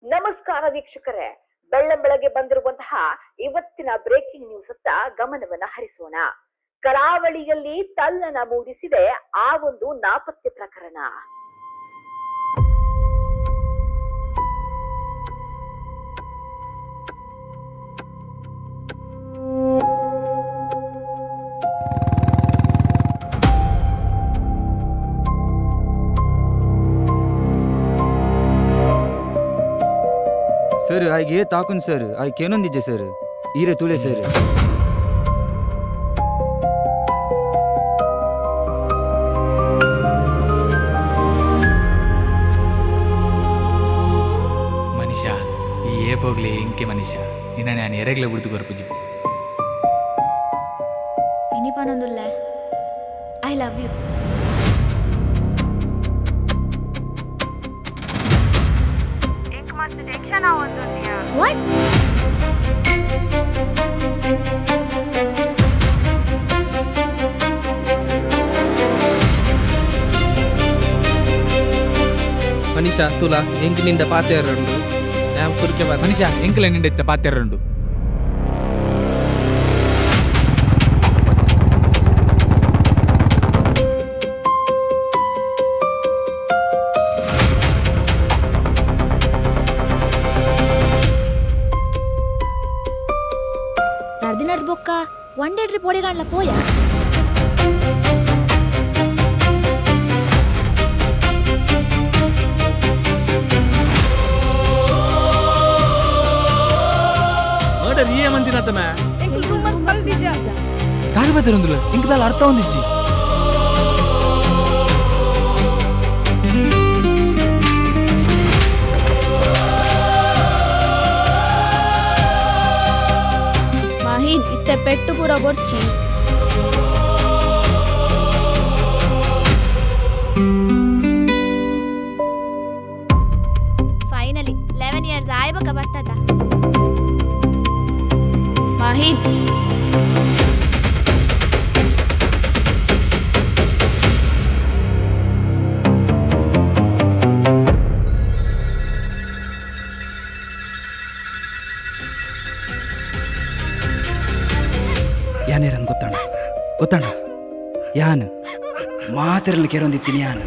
ನಮಸ್ಕಾರ ವೀಕ್ಷಕರೇ, ಬೆಳ್ಳಂಬೆಳಗ್ಗೆ ಬಂದಿರುವಂತಹ ಇವತ್ತಿನ ಬ್ರೇಕಿಂಗ್ ನ್ಯೂಸ್ ಅತ್ತ ಗಮನವನ್ನ ಹರಿಸೋಣ. ಕರಾವಳಿಯಲ್ಲಿ ತಲ್ಲನ ಮೂಡಿಸಿದೆ ಆ ಒಂದು ನಾಪತ್ತೆ ಪ್ರಕರಣ. ಸರ್ ಆಯ್ಗೆ ತಾಕುನ್ ಸರ್ ಆಯ್ಕೆ ಏನೊಂದಿದ್ದೆ ಸರ್ ಈರೆ ತುಳೆ ಸರ್. ಮನುಷ್ಯ ಈ ಏಪೋಗ್ಲಿ ಇಂಕೆ ಮನುಷ್ಯ ನಿನ್ನ ನಾನು ಎರೆಗ್ಲ ಬಿಡ್ತು ಬರ್ಪುಜಿ ಇನಿಪನೊಂದುಲ್ಲ. I love you. What? Manisha, Tula, enki ninda paatherundu. Nam furke bad. Manisha, enkile ninda itta paatherundu. ಬೊಕ್ಕ ಒನ್ ಡೇ ಟ್ರಿಪ್ ಓಡಿಗಾಣ್ಲ ಪೋಯ ಮರ್ಡರ್ ಈ ಮಂದಿನ ತಮ ಕಾದು ಬತ್ತಿರೊಂದುಲ್ಲ ಇಂಕದಾಲ ಅರ್ಥ ಹೊಂದಿಜ್ಜಿ ಇತ್ತೆ ಪೆಟ್ಟು ಪೂರ ಗೊರ್ಚಿ ಫೈನಲಿ 11 ಇಯರ್ಸ್ ಆಯ್ಬಕ ಬರ್ತದ ಮಾಹಿದ್. ಯಾನೇರನ್ ಗೊತ್ತಣ್ಣ ಯಾನು ಮಾತಿರಲು ಕೆರೊಂದಿತ್ತೀನಿ ಯಾನು